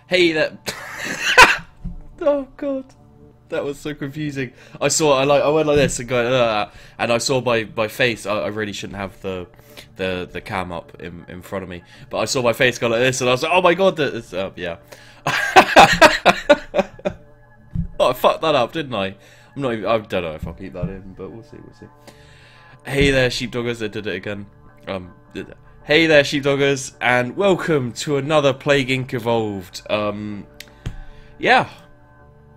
Hey there. Oh god, that was so confusing. I went like this and go, and I saw my face. I really shouldn't have the cam up in front of me, but I saw my face go like this, and I was like, oh my god, that's yeah. Oh, I fucked that up, didn't I? I don't know if I'll keep that in, but we'll see. Hey there, sheepdoggers. I did it again. Hey there, sheepdoggers, and welcome to another Plague Inc. Evolved. Yeah,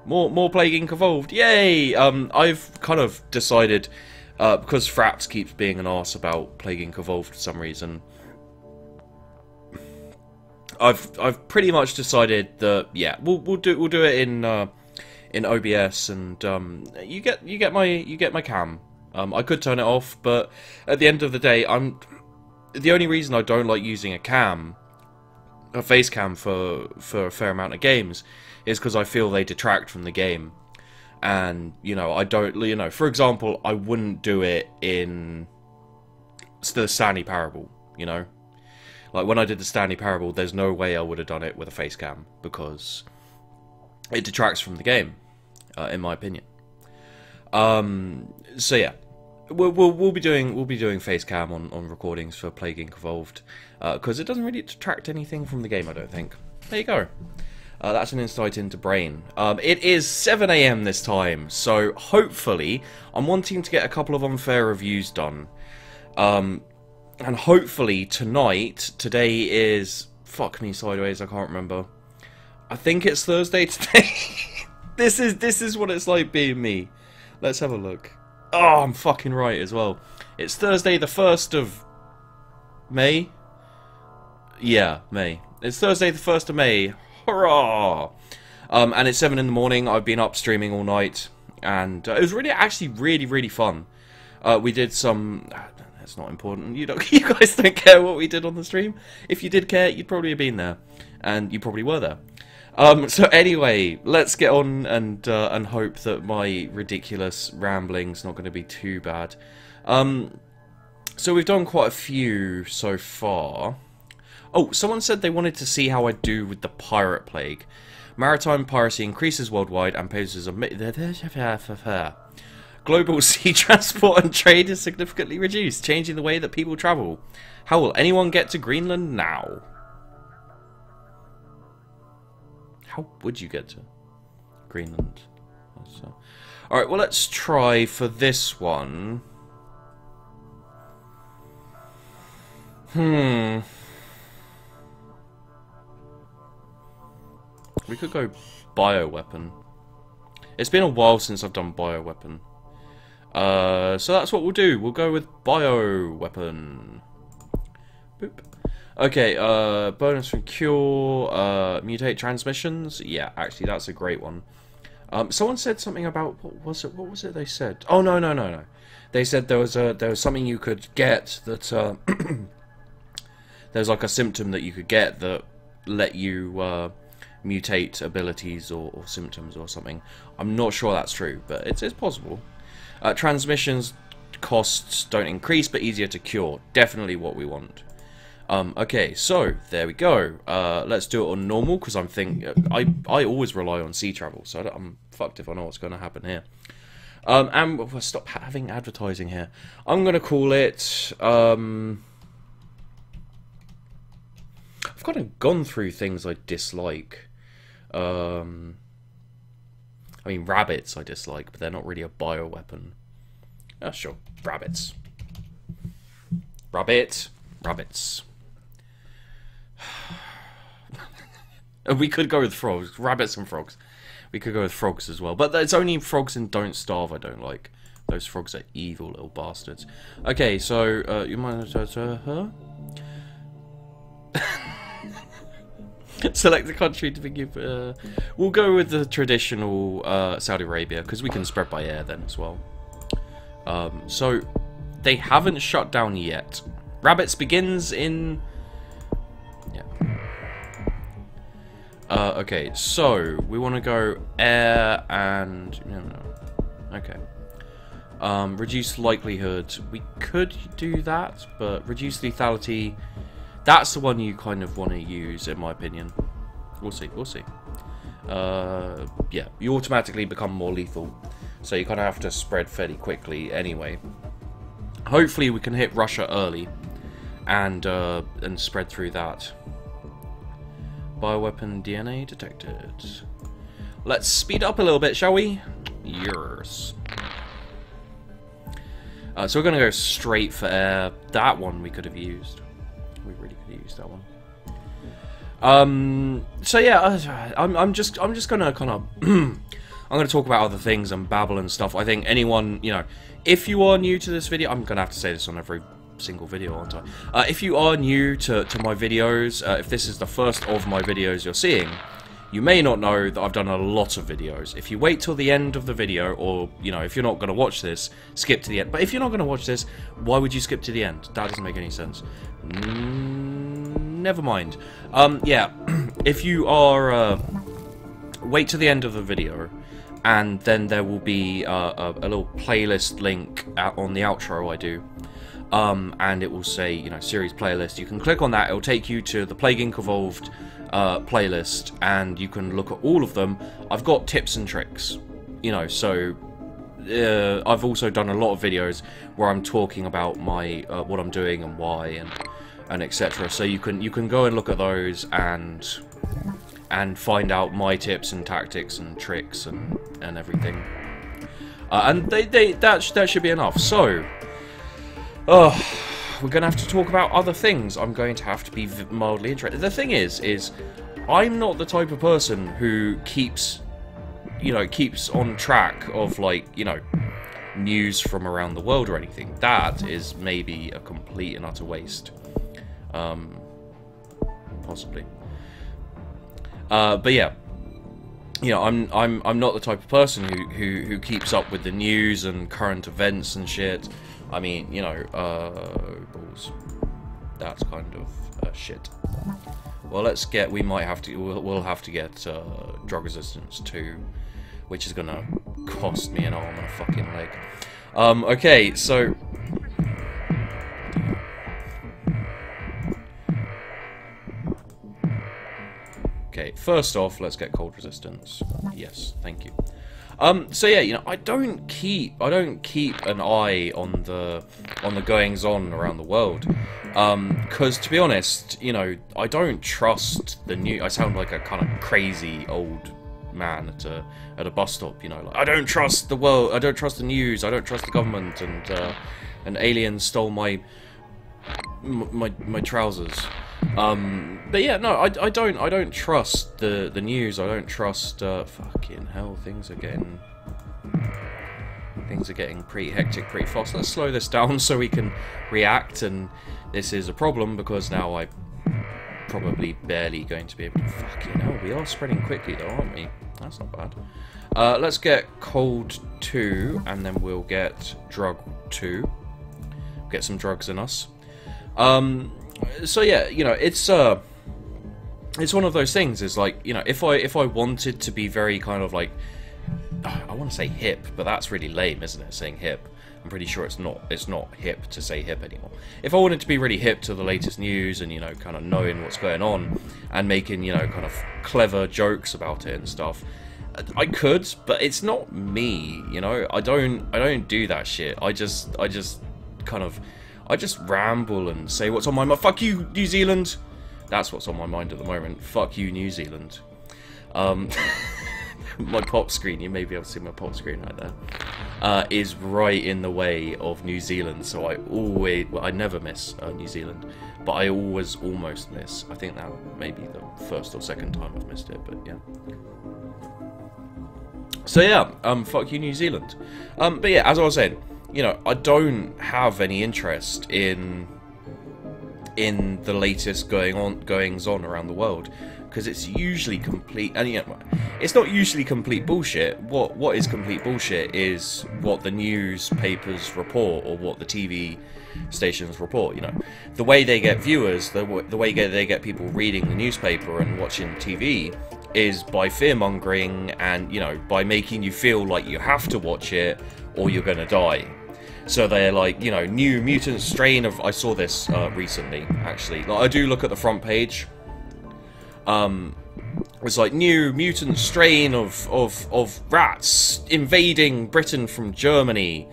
more Plague Inc. Evolved. Yay! I've kind of decided, because Fraps keeps being an arse about Plague Inc. Evolved for some reason. I've pretty much decided that yeah, we'll do it in OBS, and you get my cam. I could turn it off, but at the end of the day, the only reason I don't like using a face cam for a fair amount of games is because I feel they detract from the game. And I don't, for example, I wouldn't do it in the Stanley Parable, like when I did the Stanley Parable, there's no way I would have done it with a face cam because it detracts from the game, in my opinion. So yeah, we'll be doing face cam on recordings for Plague Inc. Evolved, because it doesn't really detract anything from the game, I don't think. There you go. That's an insight into Brain. It is 7 AM this time, so hopefully I'm wanting to get a couple of unfair reviews done. And hopefully today is, fuck me sideways, I can't remember. I think it's Thursday today. This is what it's like being me. Let's have a look. Oh, I'm fucking right as well. It's Thursday the 1st of May. Yeah, May. It's Thursday the 1st of May. Hurrah! And it's 7 in the morning. I've been up streaming all night, and it was actually really fun. We did some. It's not important. You guys don't care what we did on the stream. If you did care, you'd probably have been there, and you probably were there. So anyway, let's get on and hope that my ridiculous rambling's not going to be too bad. So we've done quite a few so far. Oh, someone said they wanted to see how I do with the pirate plague. Maritime piracy increases worldwide and poses a global sea transport and trade is significantly reduced, changing the way that people travel. How will anyone get to Greenland now? How would you get to Greenland? Alright, well, let's try for this one. We could go bioweapon. It's been a while since I've done bioweapon. So that's what we'll do. We'll go with bioweapon. Boop. Okay, bonus from cure, mutate transmissions. Yeah, actually, that's a great one. Someone said something about what was it they said? Oh no. They said there was something you could get that there's like a symptom that you could get that let you mutate abilities or symptoms or something. I'm not sure that's true, but it's possible. Transmissions costs don't increase, but easier to cure. Definitely what we want. Okay, so there we go. Let's do it on normal because I always rely on sea travel, so I'm fucked if I know what's going to happen here. And we'll stop having advertising here. I'm going to call it. I've kind of gone through things I dislike. I mean, rabbits I dislike, but they're not really a bioweapon. Oh, sure, rabbits. Rabbits. We could go with frogs. Rabbits and frogs. We could go with frogs as well. But it's only frogs in Don't Starve I don't like. Those frogs are evil little bastards. Okay, so, you mind... huh? Select the country to begin. We'll go with the traditional Saudi Arabia because we can spread by air then as well. So they haven't shut down yet. Rabbits begins in. Yeah. Okay, so we want to go air and okay. Reduce likelihood. We could do that, but reduce lethality. That's the one you kind of want to use, in my opinion. We'll see, we'll see. Yeah, you automatically become more lethal, so you kind of have to spread fairly quickly anyway. Hopefully we can hit Russia early, and spread through that. Bioweapon DNA detected. Let's speed up a little bit, shall we? Yes. So we're going to go straight for air. That one we could have used. We really could have used that one. So yeah, I'm just gonna kind of I'm gonna talk about other things and babble and stuff. I think anyone, you know, if you are new to this video, I'm gonna have to say this on every single video, aren't I? If you are new to my videos, if this is the first of my videos you're seeing, you may not know that I've done a lot of videos. If you wait till the end of the video, or, you know, if you're not going to watch this, skip to the end. But if you're not going to watch this, why would you skip to the end? That doesn't make any sense. Never mind. Yeah, if you are, wait to the end of the video, and then there will be a little playlist link on the outro I do. And it will say, you know, series playlist. You can click on that, it will take you to the Plague Inc. Evolved playlist, and you can look at all of them. I've got tips and tricks, you know, so I've also done a lot of videos where I'm talking about my what I'm doing and why and etc. So you can go and look at those and find out my tips and tactics and tricks and everything. And that should be enough. So we're going to have to talk about other things. I'm going to have to be mildly interested. The thing is I'm not the type of person who keeps on track of, like, you know, news from around the world or anything. That is maybe a complete and utter waste. Possibly. But yeah, you know, I'm not the type of person who keeps up with the news and current events and shit. I mean, you know, balls. That's kind of shit. Well, we'll have to get drug resistance 2, which is gonna cost me an arm and a fucking leg. Okay, so okay, first off, let's get cold resistance. Yes, thank you. So yeah, you know, I don't keep an eye on the goings on around the world, because to be honest, you know, I don't trust the news. I sound like a kind of crazy old man at a bus stop, you know, like, I don't trust the world, I don't trust the news, I don't trust the government, and aliens stole my trousers. But yeah, no, I don't trust the news. I don't trust. Fucking hell, things are getting pretty hectic, pretty fast. Let's slow this down so we can react. And this is a problem because now I'm probably barely going to be able to. Fucking hell, we are spreading quickly though, aren't we? That's not bad. Let's get cold 2, and then we'll get drug 2. Get some drugs in us. So yeah, you know, it's one of those things. Is like, you know, if I wanted to be very kind of like, I want to say hip, but that's really lame, isn't it? Saying hip. I'm pretty sure it's not hip to say hip anymore. If I wanted to be really hip to the latest news and, you know, kind of knowing what's going on and making, you know, kind of clever jokes about it and stuff, I could, but it's not me, you know. I don't do that shit. I just ramble and say what's on my mind. Fuck you, New Zealand! That's what's on my mind at the moment. Fuck you, New Zealand. My pop screen, you may be able to see my pop screen right there, is right in the way of New Zealand, so I never miss New Zealand, but I always almost miss. I think that may be the first or second time I've missed it, but yeah. So yeah, fuck you, New Zealand. But yeah, as I was saying, you know, I don't have any interest in the latest goings on around the world, because it's usually complete, and you know, it's not usually complete bullshit. What is complete bullshit is what the newspapers report or what the TV stations report. You know, the way they get viewers, the way they get people reading the newspaper and watching TV is by fear-mongering and, you know, by making you feel like you have to watch it or you're gonna die. So they're like, you know, new mutant strain of... I saw this recently, actually. Like, I do look at the front page. It's like new mutant strain of rats invading Britain from Germany.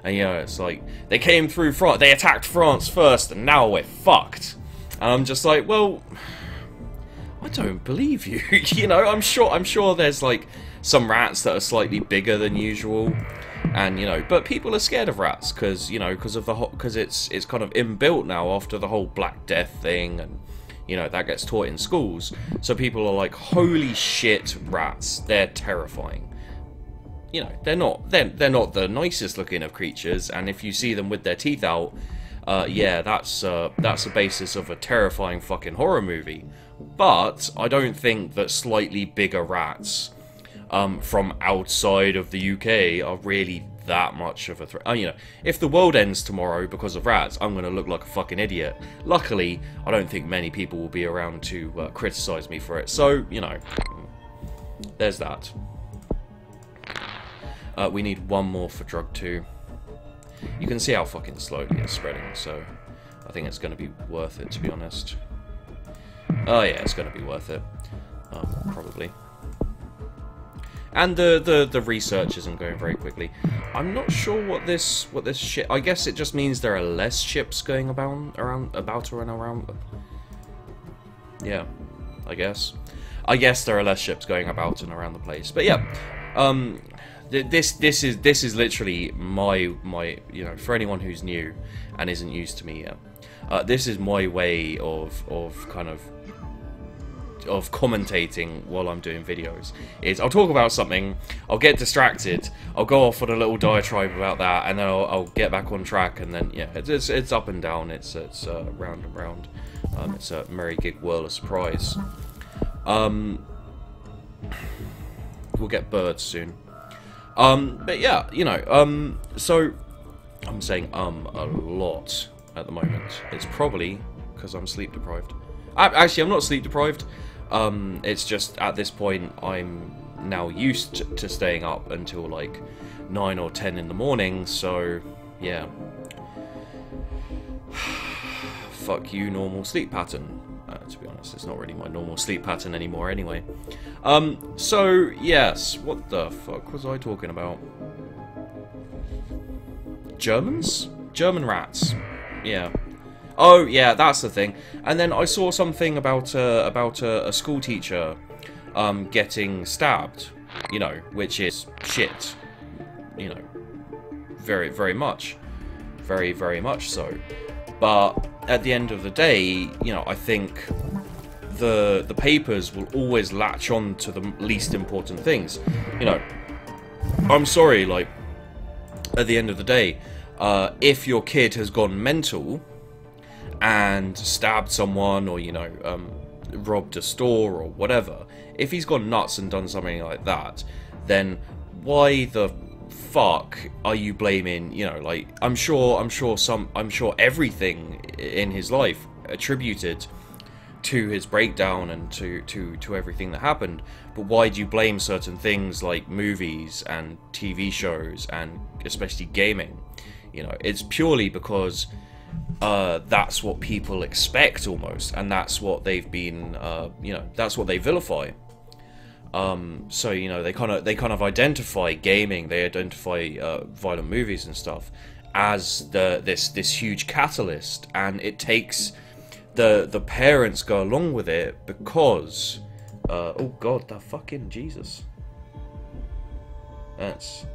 And, you know, it's like, they came through France, they attacked France first, and now we're fucked. And I'm just like, well, I don't believe you. You know, I'm sure there's, like, some rats that are slightly bigger than usual. And, you know, but people are scared of rats, because, you know, because it's kind of inbuilt now after the whole Black Death thing, and, you know, that gets taught in schools. So people are like, holy shit, rats, they're terrifying. You know, they're not the nicest looking of creatures, and if you see them with their teeth out, yeah, that's the basis of a terrifying fucking horror movie. But I don't think that slightly bigger rats from outside of the UK are really that much of a threat. You know, if the world ends tomorrow because of rats, I'm going to look like a fucking idiot. Luckily, I don't think many people will be around to criticize me for it. So, you know, there's that. We need one more for drug 2. You can see how fucking slowly it's spreading, so I think it's going to be worth it, to be honest. Oh yeah, it's going to be worth it. Probably. And the research isn't going very quickly. I'm not sure what this ship. I guess it just means there are less ships going about and around. Yeah, I guess. I guess there are less ships going about and around the place. But yeah, this is literally my you know, for anyone who's new and isn't used to me yet, this is my way of commentating while I'm doing videos. Is I'll talk about something, I'll get distracted, I'll go off on a little diatribe about that, and then I'll get back on track, and then yeah, it's up and down, it's round and round. It's a merry gig whirl of surprise. We'll get birds soon. But yeah, you know, so I'm saying a lot at the moment. It's probably because I'm sleep deprived. Actually, I'm not sleep deprived. It's just at this point I'm now used to staying up until like 9 or 10 in the morning. So yeah, fuck you, normal sleep pattern. To be honest, it's not really my normal sleep pattern anymore anyway. So, yes, what the fuck was I talking about? Germans? German rats. Yeah. Oh, yeah, that's the thing. And then I saw something about a school teacher getting stabbed, you know, which is shit. You know, very, very much. Very, very much so. But at the end of the day, you know, I think the papers will always latch on to the least important things. You know, I'm sorry, like, at the end of the day, if your kid has gone mental and stabbed someone, or, you know, robbed a store or whatever, if he's gone nuts and done something like that, then why the fuck are you blaming, you know, like, I'm sure everything in his life attributed to his breakdown and to everything that happened, but why do you blame certain things like movies and TV shows and especially gaming? You know, it's purely because that's what people expect almost, and that's what they've been, you know, that's what they vilify. So, you know, they kind of identify gaming, they identify violent movies and stuff as this huge catalyst, and it takes the parents go along with it because oh god, the fucking Jesus. That's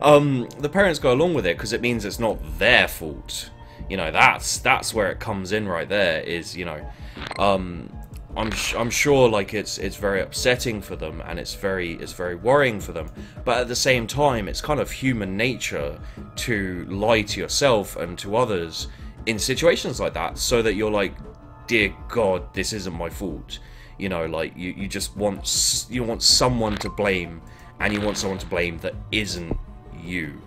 the parents go along with it because it means it's not their fault. You know, that's where it comes in right there, is, you know, I'm sure, like, it's very upsetting for them, and it's very worrying for them, but at the same time it's kind of human nature to lie to yourself and to others in situations like that, so that you're like, dear god, this isn't my fault. You know, like, you just want someone to blame, and you want someone to blame that isn't you.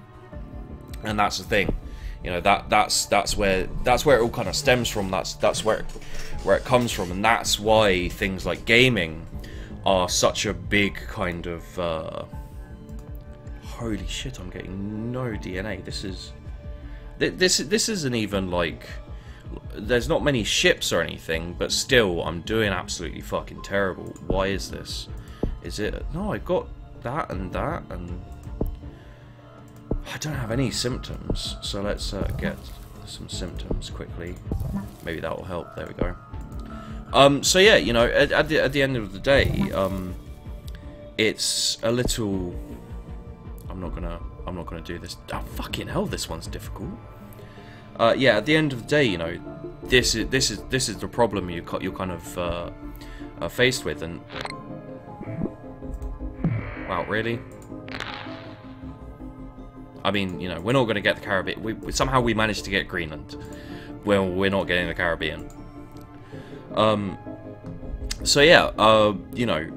And that's the thing, you know, that's where it all kind of stems from. That's where it comes from, and that's why things like gaming are such a big kind of holy shit, I'm getting no DNA. This isn't even like there's not many ships or anything, but still, I'm doing absolutely fucking terrible. Why is this? Is it... No, I got that, and I don't have any symptoms, so let's get some symptoms quickly. Maybe that will help. There we go. So yeah, you know, at the end of the day, it's a little... I'm not gonna do this. Oh, fucking hell, this one's difficult. Yeah, at the end of the day, you know, this is the problem you're kind of faced with, and wow, really? I mean, you know, we're not going to get the Caribbean. Somehow we managed to get Greenland. Well, we're not getting the Caribbean. So yeah, you know,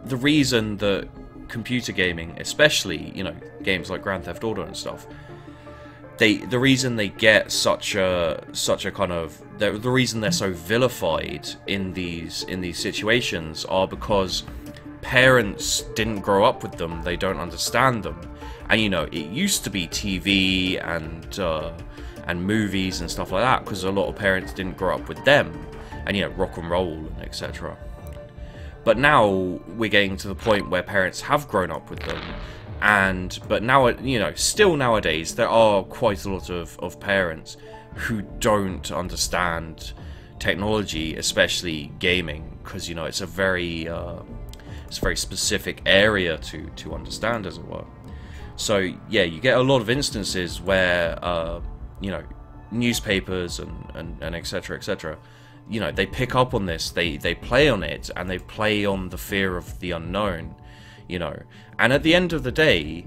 the reason that computer gaming, especially, you know, games like Grand Theft Auto and stuff, the reason they get such a kind of the reason they're so vilified in these situations are because parents didn't grow up with them, they don't understand them, and you know, it used to be TV and movies and stuff like that because a lot of parents didn't grow up with them, and you know, rock and roll and etc. But now we're getting to the point where parents have grown up with them. But now, you know, still nowadays, there are quite a lot of parents who don't understand technology, especially gaming, because, you know, it's a very specific area to understand, as it were. So, yeah, you get a lot of instances where, you know, newspapers and etc., etc., you know, they pick up on this, they play on it, and they play on the fear of the unknown. You know, and at the end of the day,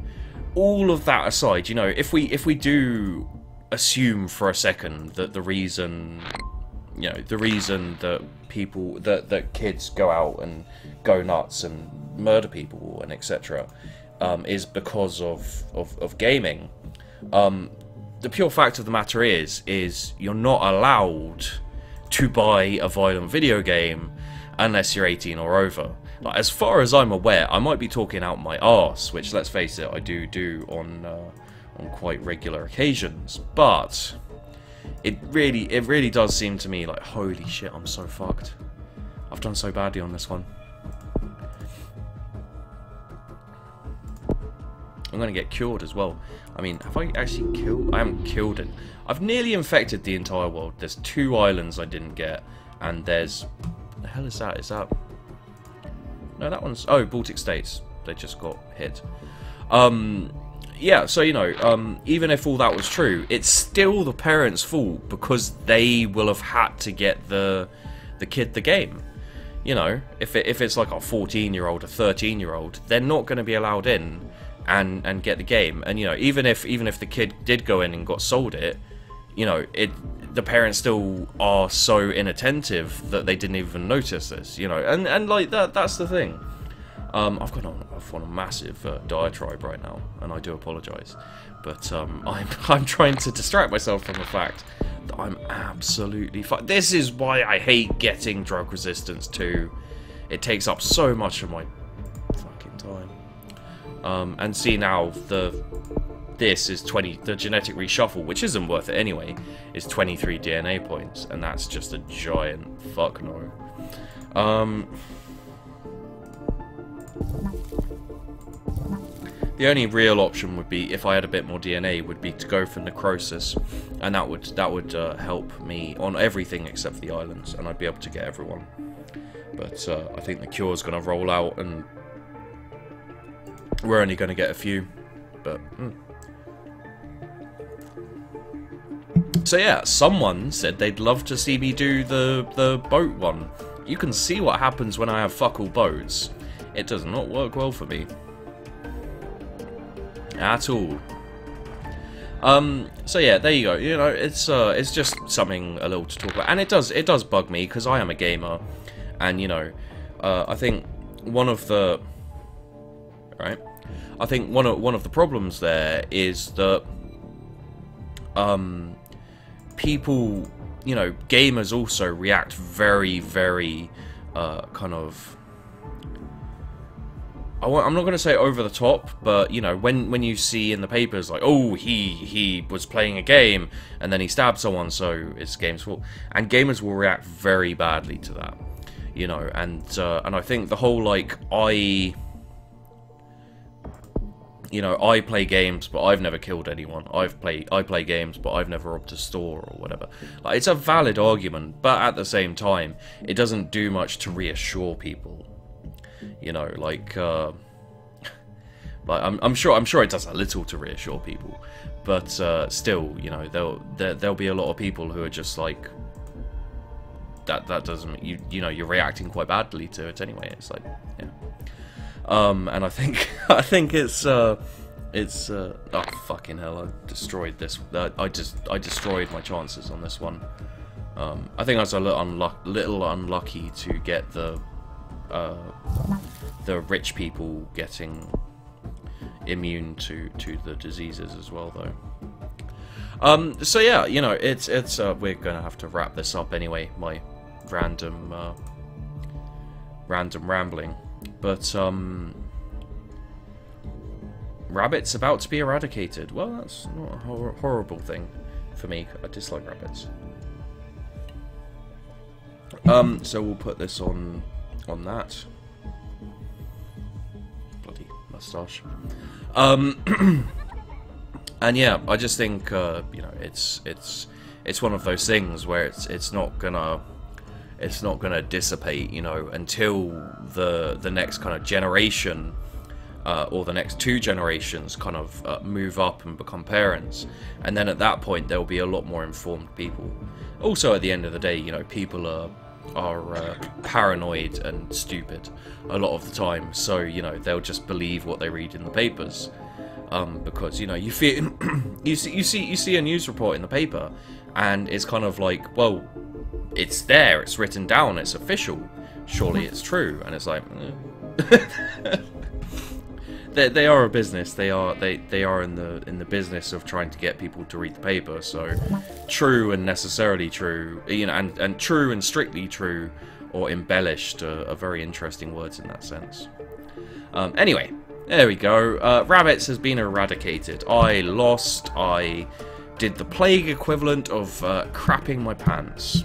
all of that aside, you know, if we do assume for a second that the reason, you know, the reason that people that kids go out and go nuts and murder people and etc. Is because of gaming, the pure fact of the matter is you're not allowed to buy a violent video game unless you're 18 or over. Like, as far as I'm aware, I might be talking out my arse, which, let's face it, I do on quite regular occasions. But it really does seem to me like, holy shit, I'm so fucked. I've done so badly on this one. I'm gonna get cured as well. I mean, have I actually killed? I haven't killed it. I've nearly infected the entire world. There's 2 islands I didn't get, and there's... What the hell is that? Is that... No, that one's... Oh, Baltic States. They just got hit. Yeah, so, you know, even if all that was true, it's still the parents' fault because they will have had to get the kid the game. You know, if it's like a 14-year-old, a 13-year-old, they're not going to be allowed in and get the game. And, you know, even if the kid did go in and got sold it, you know, the parents still are so inattentive that they didn't even notice this, you know, and like that's the thing. I've gone on a massive diatribe right now, and I do apologise, but I'm trying to distract myself from the fact that I'm absolutely This is why I hate getting drug resistance too. It takes up so much of my fucking time. And see now this is 20, the genetic reshuffle, which isn't worth it anyway, is 23 DNA points, and that's just a giant fuck no. The only real option would be, if I had a bit more DNA, would be to go for necrosis, and that would help me on everything except for the islands, and I'd be able to get everyone. But I think the cure's going to roll out, and we're only going to get a few. But so yeah, someone said they'd love to see me do the boat one. You can see what happens when I have fuck all boats. It does not work well for me at all. So yeah, there you go. You know, it's just something a little to talk about, and it does bug me because I am a gamer, and you know, I think one of the one of the problems there is that people, you know, gamers also react very, very kind of I'm not going to say over the top, but you know, when you see in the papers like, oh, he was playing a game and then he stabbed someone, so it's game's fault, and gamers will react very badly to that, you know, and I think the whole like I play games, but I've never killed anyone. I play games, but I've never robbed a store or whatever. Like, it's a valid argument, but at the same time, it doesn't do much to reassure people. You know, like I'm sure it does a little to reassure people, but still, you know, there'll be a lot of people who are just like that doesn't, you know, you're reacting quite badly to it anyway. It's like, yeah. And I think it's oh fucking hell, I destroyed this. I destroyed my chances on this one. I think I was a little unlucky to get the rich people getting immune to the diseases as well, though. So yeah, you know, it's we're gonna have to wrap this up anyway. My random rambling, but rabbits about to be eradicated. Well, that's not a horrible thing for me. I dislike rabbits. So we'll put this on that. Bloody mustache. And yeah, I just think you know, it's one of those things where it's not gonna dissipate, you know, until the next kind of generation or the next 2 generations kind of move up and become parents, and then at that point there will be a lot more informed people. Also, at the end of the day, you know, people are paranoid and stupid a lot of the time, so you know, they'll just believe what they read in the papers, because you know, you feel you see a news report in the paper and it's kind of like, well, it's there, it's written down, it's official, surely it's true, and it's like they are a business. They are in the business of trying to get people to read the paper. So true and necessarily true, you know, and true and strictly true, or embellished are very interesting words in that sense. Anyway, there we go. Rabbits has been eradicated. I lost. I did the plague equivalent of crapping my pants.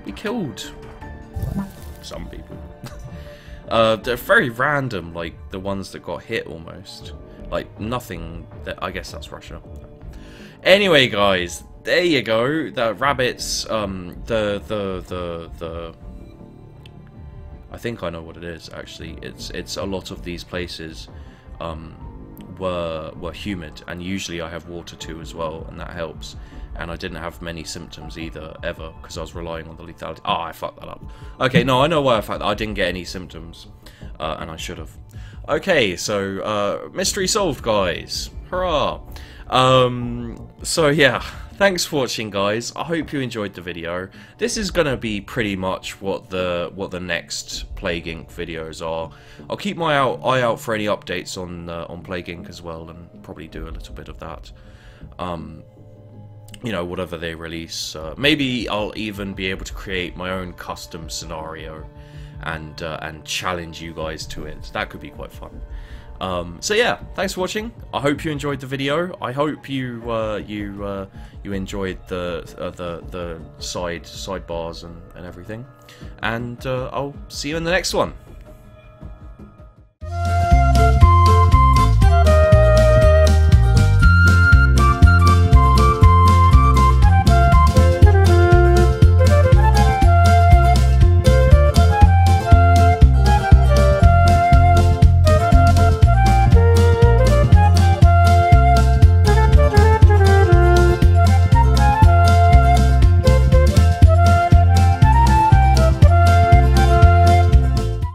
We killed some people. They're very random, like the ones that got hit almost. Like nothing that, I guess that's Russia. Anyway, guys, there you go. The rabbits, I think I know what it is actually. It's a lot of these places were humid, and usually I have water too as well, and that helps. And I didn't have many symptoms either, ever, because I was relying on the lethality. Ah, I fucked that up. Okay, no, I know why I fucked that. I didn't get any symptoms, and I should have. Okay, so, mystery solved, guys. Hurrah! So yeah, thanks for watching, guys. I hope you enjoyed the video. This is gonna be pretty much what the next Plague Inc. videos are. I'll keep my eye out for any updates on Plague Inc. as well, and probably do a little bit of that. You know, whatever they release. Maybe I'll even be able to create my own custom scenario and challenge you guys to it. That could be quite fun. So yeah, thanks for watching. I hope you enjoyed the video. I hope you enjoyed the sidebars and everything. And I'll see you in the next one.